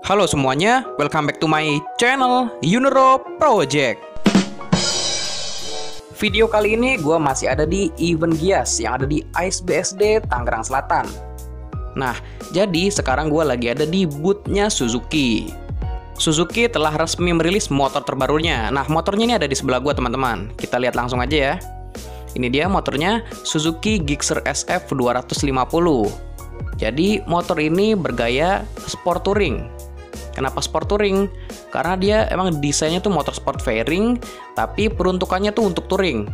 Halo semuanya, welcome back to my channel Yunero Project. Video kali ini gue masih ada di event Gias yang ada di ICE BSD Tangerang Selatan. Nah, jadi sekarang gue lagi ada di boothnya Suzuki. Suzuki telah resmi merilis motor terbarunya. Nah, motornya ini ada di sebelah gue teman-teman. Kita lihat langsung aja ya. Ini dia motornya, Suzuki Gixxer SF 250. Jadi motor ini bergaya sport touring. Kenapa sport touring? Karena dia emang desainnya tuh motor sport fairing, tapi peruntukannya tuh untuk touring.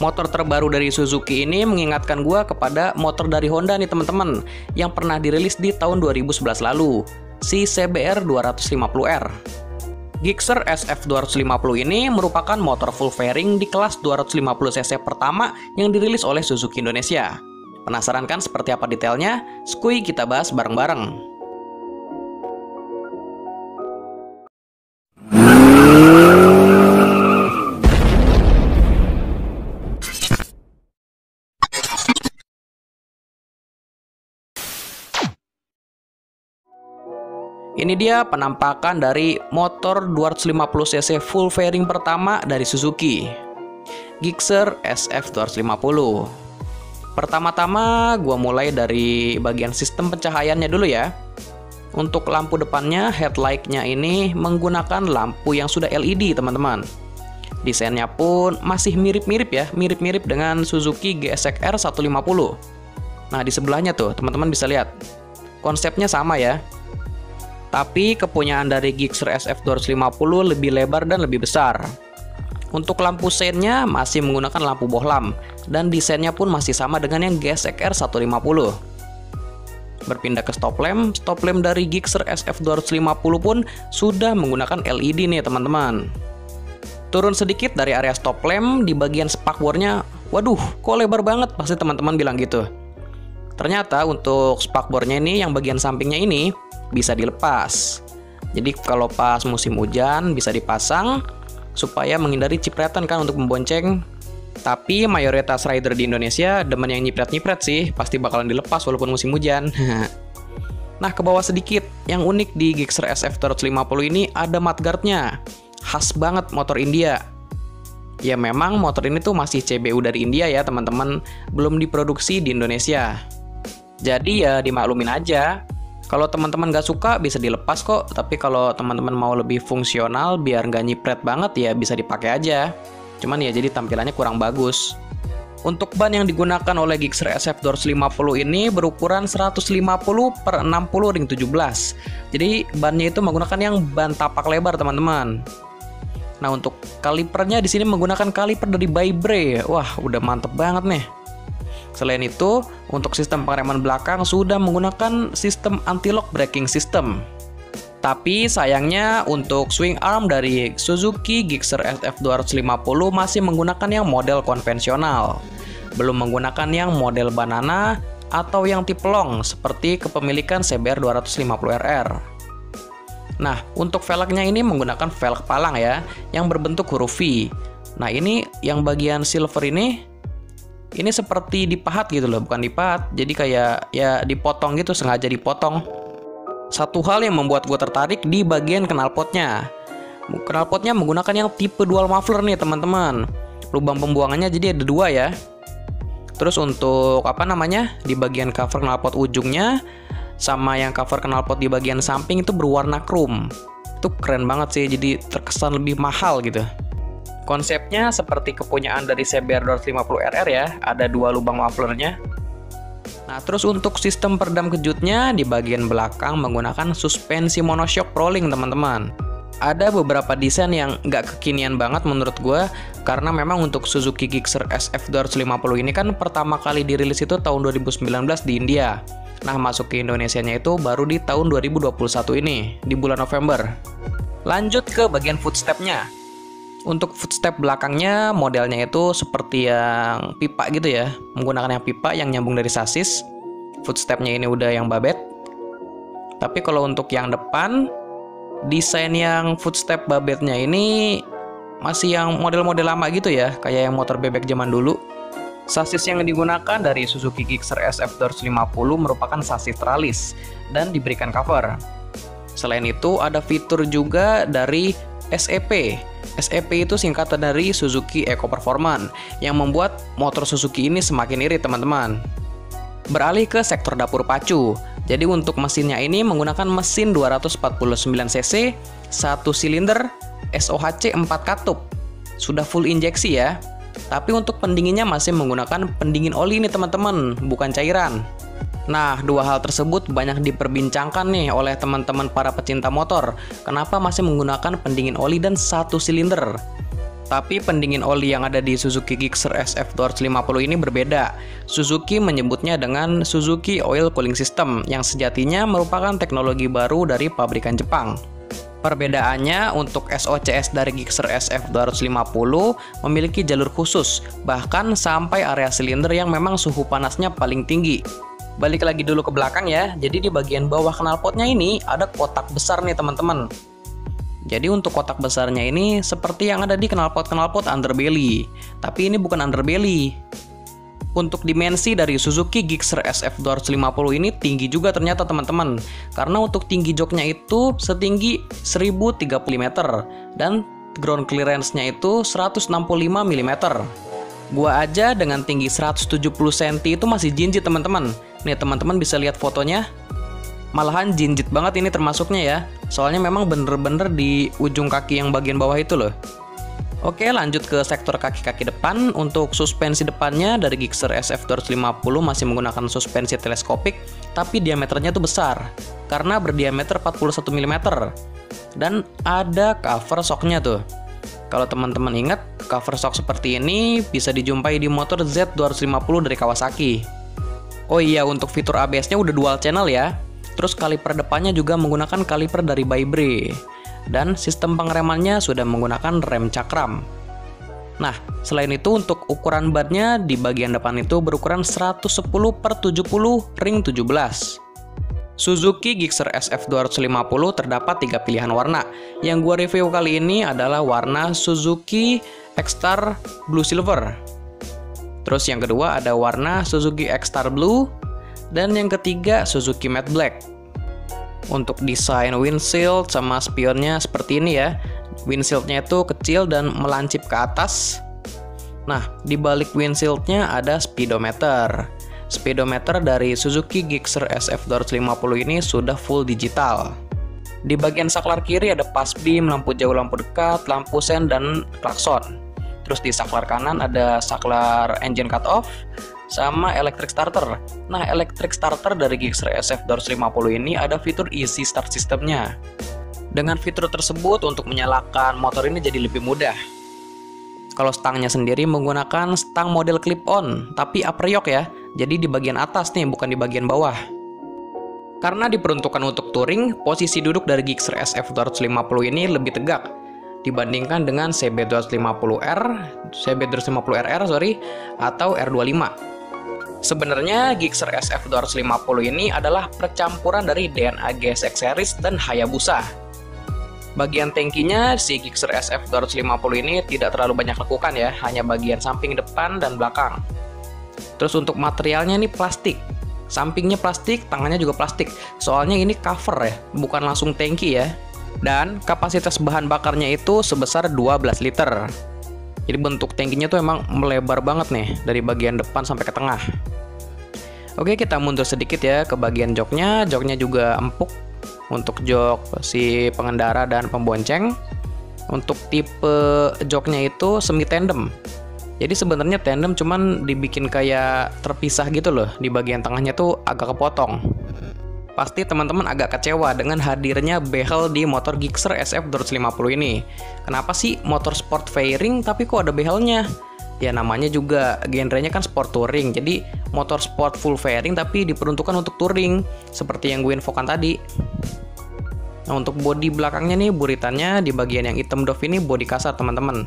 Motor terbaru dari Suzuki ini mengingatkan gua kepada motor dari Honda nih teman-teman, yang pernah dirilis di tahun 2011 lalu, si CBR 250R. Gixxer SF 250 ini merupakan motor full fairing di kelas 250cc pertama yang dirilis oleh Suzuki Indonesia. Penasaran kan seperti apa detailnya? Skuy kita bahas bareng-bareng. Ini dia penampakan dari motor 250cc full fairing pertama dari Suzuki, Gixxer SF 250. Pertama-tama gua mulai dari bagian sistem pencahayaannya dulu ya. Untuk lampu depannya, headlight-nya ini menggunakan lampu yang sudah LED teman-teman. Desainnya pun masih mirip-mirip ya, mirip-mirip dengan Suzuki GSX-R 150. Nah, di sebelahnya tuh teman-teman bisa lihat. Konsepnya sama ya. Tapi kepunyaan dari Gixxer SF 250 lebih lebar dan lebih besar. Untuk lampu seinnya masih menggunakan lampu bohlam, dan desainnya pun masih sama dengan yang GSX-R 150. Berpindah ke stop lamp dari Gixxer SF 250 pun sudah menggunakan LED nih teman-teman. Turun sedikit dari area stop lamp, di bagian spakbornya, waduh kok lebar banget, pasti teman-teman bilang gitu. Ternyata untuk spakbornya ini yang bagian sampingnya ini bisa dilepas. Jadi kalau pas musim hujan bisa dipasang supaya menghindari cipretan kan untuk membonceng. Tapi mayoritas rider di Indonesia demen yang nyipret-nyipret sih, pasti bakalan dilepas walaupun musim hujan. Nah, ke bawah sedikit, yang unik di Gixxer SF 250 ini ada mudguardnya. Khas banget motor India. Ya memang motor ini tuh masih CBU dari India ya teman-teman, belum diproduksi di Indonesia. Jadi ya dimaklumin aja. Kalau teman-teman gak suka bisa dilepas kok, tapi kalau teman-teman mau lebih fungsional biar gak nyipret banget ya bisa dipakai aja. Cuman ya jadi tampilannya kurang bagus. Untuk ban yang digunakan oleh Gixxer SF 250 ini berukuran 150/60 ring 17. Jadi bannya itu menggunakan yang ban tapak lebar teman-teman. Nah, untuk kalipernya di sini menggunakan kaliper dari Bybre. Wah, udah mantep banget nih. Selain itu, untuk sistem pengereman belakang sudah menggunakan sistem anti-lock braking system. Tapi sayangnya untuk swing arm dari Suzuki Gixxer SF 250 masih menggunakan yang model konvensional. Belum menggunakan yang model banana atau yang tipe long seperti kepemilikan CBR 250RR. Nah, untuk velgnya ini menggunakan velg palang ya, yang berbentuk huruf V. Nah, ini yang bagian silver ini seperti dipahat gitu loh, bukan dipahat, jadi kayak ya dipotong gitu, sengaja dipotong. Satu hal yang membuat gue tertarik di bagian knalpotnya. Knalpotnya menggunakan yang tipe dual muffler nih teman-teman. Lubang pembuangannya jadi ada dua ya. Terus untuk di bagian cover knalpot ujungnya sama yang cover knalpot di bagian samping itu berwarna chrome. Itu keren banget sih, jadi terkesan lebih mahal gitu. Konsepnya seperti kepunyaan dari CBR 250RR ya, ada dua lubang mufflernya. Nah, terus untuk sistem peredam kejutnya di bagian belakang menggunakan suspensi monoshock rolling teman-teman. Ada beberapa desain yang nggak kekinian banget menurut gue, karena memang untuk Suzuki Gixxer SF 250 ini kan pertama kali dirilis itu tahun 2019 di India. Nah, masuk ke Indonesianya itu baru di tahun 2021 ini, di bulan November. Lanjut ke bagian footstepnya. Untuk footstep belakangnya modelnya itu seperti yang pipa gitu ya, menggunakan yang pipa yang nyambung dari sasis. Footstepnya ini udah yang babet. Tapi kalau untuk yang depan, desain yang footstep babetnya ini masih yang model-model lama gitu ya, kayak yang motor bebek zaman dulu. Sasis yang digunakan dari Suzuki Gixxer SF 250 merupakan sasis tralis dan diberikan cover. Selain itu, ada fitur juga dari SEP. SEP itu singkatan dari Suzuki Eco Performance yang membuat motor Suzuki ini semakin irit, teman-teman. Beralih ke sektor dapur pacu. Jadi untuk mesinnya ini menggunakan mesin 249 cc, 1 silinder, SOHC 4 katup. Sudah full injeksi ya. Tapi untuk pendinginnya masih menggunakan pendingin oli nih teman-teman, bukan cairan. Nah, dua hal tersebut banyak diperbincangkan nih oleh teman-teman para pecinta motor. Kenapa masih menggunakan pendingin oli dan 1 silinder? Tapi pendingin oli yang ada di Suzuki Gixxer SF250 ini berbeda. Suzuki menyebutnya dengan Suzuki Oil Cooling System yang sejatinya merupakan teknologi baru dari pabrikan Jepang. Perbedaannya, untuk SOCS dari Gixxer SF250 memiliki jalur khusus, bahkan sampai area silinder yang memang suhu panasnya paling tinggi. Balik lagi dulu ke belakang ya, jadi di bagian bawah knalpotnya ini ada kotak besar nih teman-teman. Jadi untuk kotak besarnya ini seperti yang ada di knalpot-knalpot underbelly, tapi ini bukan underbelly. Untuk dimensi dari Suzuki Gixxer SF250 ini tinggi juga ternyata teman-teman, karena untuk tinggi joknya itu setinggi 1030 meter dan ground clearance-nya itu 165 mm. Gua aja dengan tinggi 170 cm itu masih jinjit teman-teman. Nih teman-teman bisa lihat fotonya. Malahan jinjit banget ini termasuknya ya. Soalnya memang bener-bener di ujung kaki yang bagian bawah itu loh. Oke, lanjut ke sektor kaki-kaki depan. Untuk suspensi depannya dari Gixxer SF250 masih menggunakan suspensi teleskopik, tapi diameternya tuh besar karena berdiameter 41 mm. Dan ada cover shocknya tuh. Kalau teman-teman ingat, cover shock seperti ini bisa dijumpai di motor Z250 dari Kawasaki. Oh iya, untuk fitur ABS-nya udah dual channel ya. Terus kaliper depannya juga menggunakan kaliper dari Vibray. Dan sistem pengeremannya sudah menggunakan rem cakram. Nah, selain itu untuk ukuran bannya di bagian depan itu berukuran 110/70 ring 17. Suzuki Gixxer SF250 terdapat 3 pilihan warna. Yang gua review kali ini adalah warna Suzuki X-Star Blue Silver. Terus yang kedua ada warna Suzuki X-Star Blue. Dan yang ketiga Suzuki Matte Black. Untuk desain windshield sama spionnya seperti ini ya. Windshieldnya itu kecil dan melancip ke atas. Nah, di balik windshieldnya ada speedometer. Speedometer dari Suzuki Gixxer SF250 ini sudah full digital. Di bagian saklar kiri ada pass beam, lampu jauh, lampu dekat, lampu sen, dan klakson. Terus di saklar kanan ada saklar engine cut off sama electric starter. Nah, electric starter dari Gixxer SF250 ini ada fitur easy start sistemnya. Dengan fitur tersebut untuk menyalakan motor ini jadi lebih mudah. Kalau stangnya sendiri menggunakan stang model clip-on, tapi upper yoke ya. Jadi di bagian atas nih, bukan di bagian bawah. Karena diperuntukkan untuk touring, posisi duduk dari Gixxer SF250 ini lebih tegak dibandingkan dengan CB250R, CB250RR atau R25. Sebenarnya Gixxer SF250 ini adalah percampuran dari DNA GSX Series dan Hayabusa. Bagian tangkinya si Gixxer SF250 ini tidak terlalu banyak lekukan ya, hanya bagian samping depan dan belakang. Terus untuk materialnya ini plastik. Sampingnya plastik, tangannya juga plastik. Soalnya ini cover ya, bukan langsung tangki ya. Dan kapasitas bahan bakarnya itu sebesar 12 liter. Jadi bentuk tangkinya tuh emang melebar banget nih, dari bagian depan sampai ke tengah. Oke, kita mundur sedikit ya ke bagian joknya. Joknya juga empuk untuk jok si pengendara dan pembonceng. Untuk tipe joknya itu semi tandem. Jadi sebenarnya tandem cuman dibikin kayak terpisah gitu loh. Di bagian tengahnya tuh agak kepotong. Pasti teman-teman agak kecewa dengan hadirnya behel di motor Gixxer SF250 ini. Kenapa sih motor sport fairing tapi kok ada behelnya? Ya namanya juga genrenya kan sport touring. Jadi motor sport full fairing tapi diperuntukkan untuk touring. Seperti yang gue infokan tadi. Nah, untuk bodi belakangnya nih, buritannya di bagian yang hitam doff ini bodi kasar teman-teman.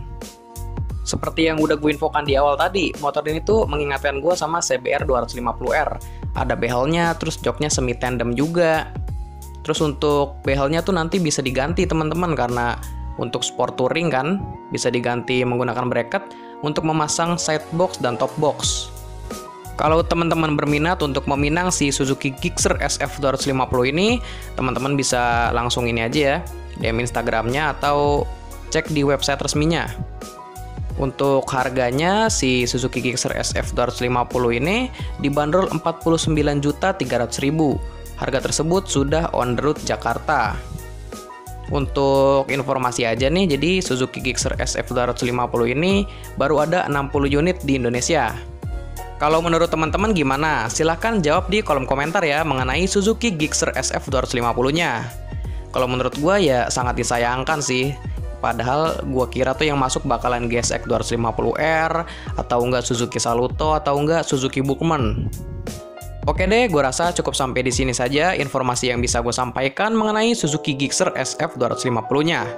Seperti yang udah gue infokan di awal tadi, motor ini tuh mengingatkan gue sama CBR 250R. Ada behelnya, terus joknya semi tandem juga. Terus untuk behelnya tuh nanti bisa diganti teman-teman, karena untuk sport touring kan bisa diganti menggunakan bracket untuk memasang side box dan top box. Kalau teman-teman berminat untuk meminang si Suzuki Gixxer SF 250 ini, teman-teman bisa langsung ini aja ya, DM Instagramnya atau cek di website resminya. Untuk harganya, si Suzuki Gixxer SF 250 ini dibanderol 49.300.000. Harga tersebut sudah on the road Jakarta. Untuk informasi aja nih, jadi Suzuki Gixxer SF 250 ini baru ada 60 unit di Indonesia. Kalau menurut teman-teman gimana? Silahkan jawab di kolom komentar ya mengenai Suzuki Gixxer SF 250-nya. Kalau menurut gue ya sangat disayangkan sih. Padahal gue kira tuh yang masuk bakalan GSX 250R, atau enggak Suzuki Saluto, atau enggak Suzuki Bookman. Oke deh, gue rasa cukup sampai di sini saja informasi yang bisa gue sampaikan mengenai Suzuki Gixxer SF 250-nya.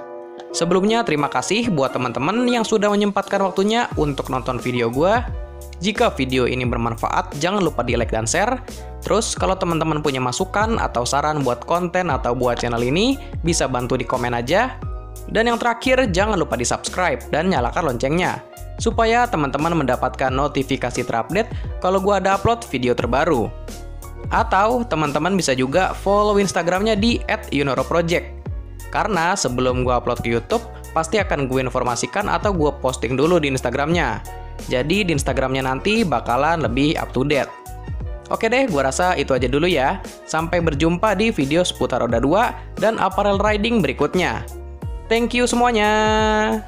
Sebelumnya, terima kasih buat teman-teman yang sudah menyempatkan waktunya untuk nonton video gue. Jika video ini bermanfaat, jangan lupa di like dan share. Terus, kalau teman-teman punya masukan atau saran buat konten atau buat channel ini, bisa bantu di komen aja. Dan yang terakhir, jangan lupa di subscribe dan nyalakan loncengnya, supaya teman-teman mendapatkan notifikasi terupdate kalau gue ada upload video terbaru. Atau, teman-teman bisa juga follow Instagramnya di @yunoroproject. Karena sebelum gue upload ke YouTube, pasti akan gue informasikan atau gue posting dulu di Instagramnya. Jadi di Instagramnya nanti bakalan lebih up to date. Oke deh, gua rasa itu aja dulu ya. Sampai berjumpa di video seputar roda 2 dan apparel riding berikutnya. Thank you semuanya.